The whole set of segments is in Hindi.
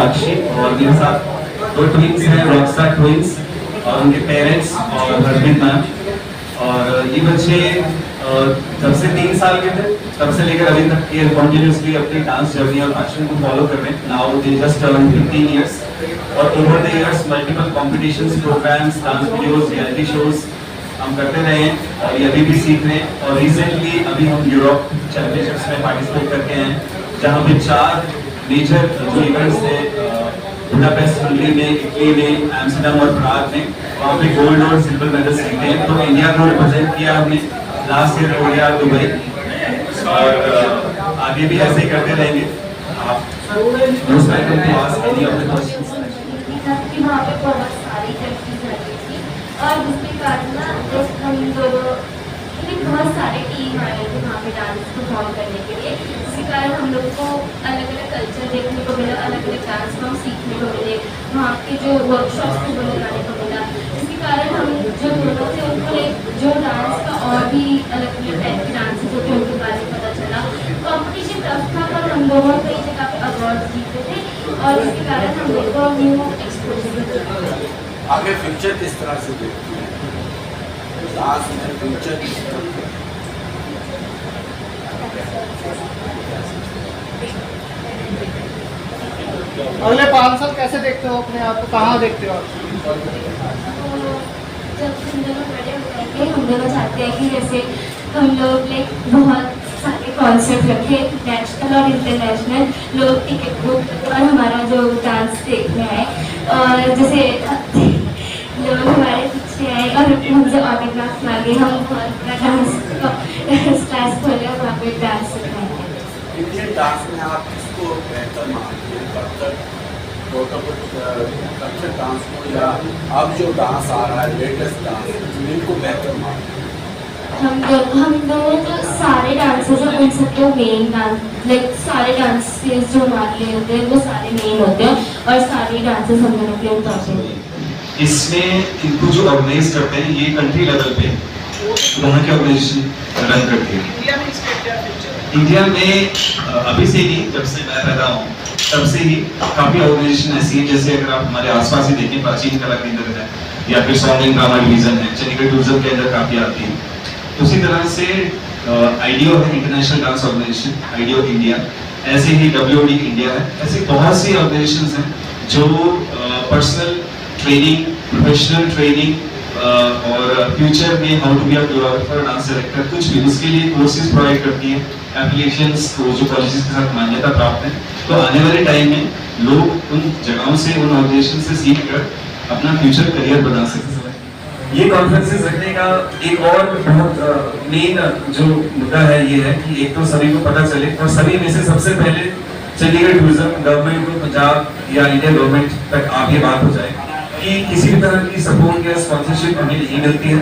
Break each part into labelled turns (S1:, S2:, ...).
S1: साक्षी और मेरे साथ दो ट्विंस हैं, रॉकस्टार ट्विंस, और उनके पेरेंट्स और हस्बैंड मैम। और ये बच्चे जब से 3 साल के थे तब से लेकर अभी तक ये कॉन्टिन्यूसली अपनी डांस जर्नी और पैशन को फॉलो कर रहे हैं। Now they just turn 15 years और over the years multiple competitions, programs, dance videos, reality shows हम करते रहे हैं और ये अभी भी सीख रहे हैं। और रिसेंटली अभी हम यूरोप चैंपियनशिप्स में पार्टिसिपेट करके हैं, जहाँ पे 4 मेजर जो इवेंट्स थे, बुडापेस्ट हंगरी में, इटली में, एम्स्टर्डम और प्राग में, वहाँ पे गोल्ड और सिल्वर मेडल जीते हैं। तो इंडिया को रिप्रेजेंट किया हमने। लास्ट ईयर हो गया दुबई, और आगे भी ऐसे ही करते रहेंगे। आप most welcome to ask any of the questions.
S2: वहाँ पे बहुत सारी प्रैक्टिस रहती थी और जिसके कारण ना जब हम दोनों बहुत सारे टीम आए थे वहाँ पे डांस परफॉर्म करने के लिए, जिसके कारण हम लोग को अलग अलग कल्चर देखने को मिला, अलग अलग डांस फॉर्म सीखने को मिले, वहाँ के जो वर्कशॉप्स थे वो लगाने को मिला, जिसके कारण हम जो दोनों थे उनको जो डांस का और भी अलग अलग टाइप के डांसेस होते हैं उनके बारे में पता चला। कॉम्पिटिशन टफ था पर हम दोनों कई जगह पे अवार्ड जीते थे और इसके कारण हम लोग को न्यू एक्सपोजर।
S3: आगे फ्यूचर किस तरह से देखते हैं? डांस में फ्यूचर किस तरह?
S4: अगले 5 साल कैसे देखते हो अपने आप को, कहाँ देखते हो?
S2: जब हम दोनों बड़े हो जाएंगे हम दोनों चाहते हैं कि जैसे हम लोग लाइक बहुत सारे कॉन्सर्ट रखे, नेशनल और इंटरनेशनल, लोग टिकट बुक और हमारा जो डांस देखने आए, और जैसे लोग हमारे पीछे आए और हमसे ऑटोग्राफ मांगे, हम अपना डांस क्लास खोले और वहाँ पे डांस सिखाएंगे।
S3: इंडियन डांस में आप किसको बेहतर मानते हैं? कल्चर डांस को या अब जो डांस आ रहा है लेटेस्ट डांस, इनको बेहतर मानते हैं?
S2: हम दोनों तो सारे डांसेस हैं, उन सबको मेन डांस लाइक सारे डांसेस जो हमारे लिए होते हैं वो सारे मेन होते हैं और सारे डांसेस हम दोनों के होते हैं।
S1: इसमें इनको जो ऑर्गेनाइज करते हैं ये कंट्री लेवल पे वहाँ की ऑर्गेनाइजेशन रन करती है। इंडिया में अभी से ही, जब से मैं पैदा हूँ तब से ही काफ़ी ऑर्गेनाइजेशन ऐसी है, जैसे अगर आप हमारे आसपास ही देखें, प्राचीन कला केंद्र है या फिर सॉन्ग एंड ड्रामा डिवीजन है, चंडीगढ़ टूरिज्म के अंदर काफ़ी आती है। उसी तरह से आईडियो है इंटरनेशनल डांस ऑर्गेनाइजेशन, आईडियो इंडिया, ऐसे ही WOD इंडिया है। ऐसे बहुत सी ऑर्गेनाइजेशंस हैं जो पर्सनल ट्रेनिंग, प्रोफेशनल ट्रेनिंग और फ्यूचर में how to be a choreographer, dance director, कुछ भी उसके लिए कोर्सेज प्रोवाइड करती है, एप्लीकेशंस जो कॉलेजेस के साथ मान्यता प्राप्त है। तो आने वाले टाइम में लोग उन जगहों से, उन ऑर्गेनाइजेशन से सीख कर अपना फ्यूचर करियर बना सकते हैं। ये कॉन्फ्रेंसेस रखने का एक और बहुत मेन जो मुद्दा है ये है कि एक तो सभी को पता चले और सभी में से सबसे पहले चंडीगढ़ टूरिज्म गवर्नमेंट को, पंजाब या इंडिया गवर्नमेंट तक आप ये बात हो जाए कि किसी भी तरह की सपोर्ट या स्पॉन्सरशिप हमें नहीं मिलती है।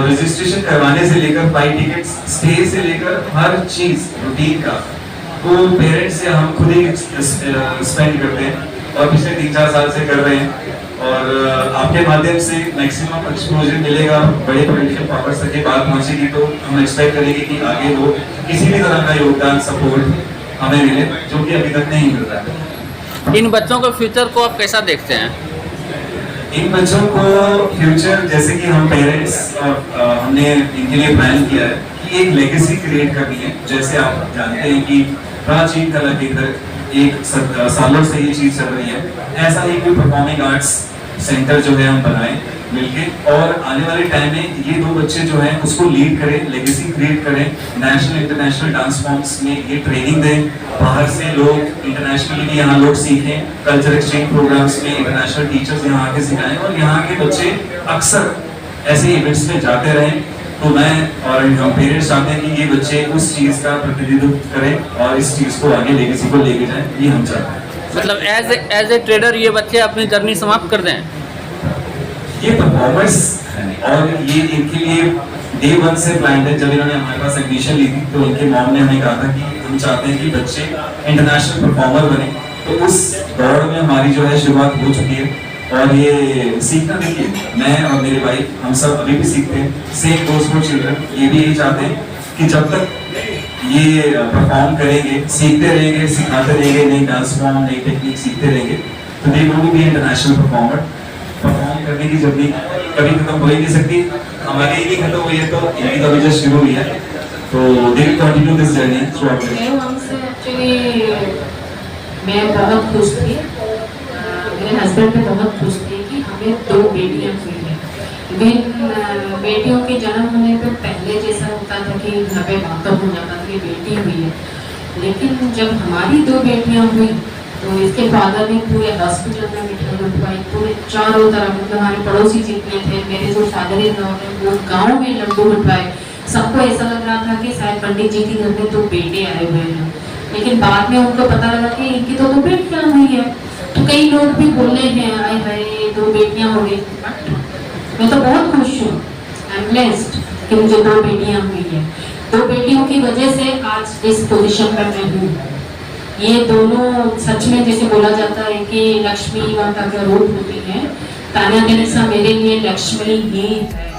S1: रजिस्ट्रेशन करवाने से लेकर फ्लाइट टिकट्स, स्टे से लेकर हर चीज रूटीन का तो पेरेंट्स या हम खुद ही स्पेंड करते हैं और पिछले 3-4 साल से कर रहे हैं। और आपके माध्यम से मैक्सिमम एक्सपोजर मिलेगा, बड़े पोलिटिकल पावर्स तक ये बात पहुंचेगी, तो हम एक्सपेक्ट करेंगे कि आगे वो किसी भी तरह का योगदान, सपोर्ट हमें मिले, जो कि अभी तक नहीं मिल रहा है।
S5: इन बच्चों के फ्यूचर को आप कैसा देखते हैं?
S1: इन बच्चों को फ्यूचर, जैसे कि हम पेरेंट्स हमने इनके लिए प्लान किया है कि एक लेगेसी क्रिएट करनी है। जैसे आप जानते हैं कि प्राचीन कला केंद्र एक सालों से ये चीज चल रही है, ऐसा ही कोई परफॉर्मिंग आर्ट्स सेंटर जो है हम बनाएं मिलके, और आने वाले टाइम में ये 2 बच्चे जो हैं उसको लीड करें, लेगेसी क्रिएट करें, नेशनल इंटरनेशनल डांस फॉर्म्स में ये ट्रेनिंग दें, बाहर से लोग इंटरनेशनली भी यहाँ लोग सीखें, कल्चर एक्सचेंज प्रोग्राम्स में इंटरनेशनल टीचर्स यहाँ आके सिखाएं और यहाँ के बच्चे अक्सर ऐसे इवेंट्स में जाते रहें। तो मैं और हम पेरेंट्स चाहते हैं कि ये बच्चे उस चीज का प्रतिनिधित्व करें और इस चीज को आगे लेगेसी को लेके जाएं, ये हम चाहते हैं।
S5: मतलब एज ए ट्रेडर ये बच्चे अपनी जर्नी समाप्त कर दें?
S1: ये परफॉर्मर्स है और ये इनके लिए डे 1 से प्लान है। जब इन्होंने हमारे पास एडमिशन ली थी तो इनके मॉम ने हमें कहा था कि हम चाहते हैं कि बच्चे इंटरनेशनल परफॉर्मर बने, तो उस दौड़ में हमारी जो है शुरुआत हो चुकी है। और ये सीखना, देखिए मैं और मेरे भाई हम सब अभी भी सीखते हैं, सेम गोज़ फॉर चिल्ड्रन। ये भी यही चाहते हैं कि जब तक ये परफॉर्म करेंगे, सीखते रहेंगे, सिखाते रहेंगे, नई डांस फॉर्म, नई टेक्निक सीखते रहेंगे, तो they going to be international performer. Perform करने की जर्नी कभी खत्म हो ही नहीं सकती, हमारी ही खत्म हुई है, तो इनकी तो अभी जस्ट शुरू हुई है, तो they will continue this journey through out.
S6: हमसे एक्चुअली मैं बहुत खुश थी, मेरे हस्बैंड भी बहुत खुश थे कि हमें 2 बेटियां हुई हैं। बेटियों के जन्म होने पर पहले जैसा होता था कि घर पे वाकफ हो जाता था कि बेटी हुई है, लेकिन जब हमारी 2 बेटियां हुई तो इसके फादर ने पूरे हॉस्पिटल में मिठाई लुटवाई, पूरे चारों तरफ, मतलब हमारे पड़ोसी जितने थे, मेरे जो फादर इन लॉ ने वो गाँव में लड्डू मिटवाए। सबको ऐसा लग रहा था कि शायद पंडित जी के घर में 2 बेटे आए हुए हैं, लेकिन बाद में उनको पता लगा कि इनकी तो 2 बेटियां हुई है। तो कई लोग भी बोले हैं आए हाय 2 बेटियां हो गई, बट मैं तो बहुत खुश हूँ, आई एम ब्लेस्ड कि मुझे 2 बेटियां हुई है। 2 बेटियों की वजह से आज इस पोजीशन पर मैं हूँ। ये दोनों सच में जैसे बोला जाता है कि लक्ष्मी माता का रूप होती है, तान्या कनिष्ठा मेरे लिए लक्ष्मी ही है।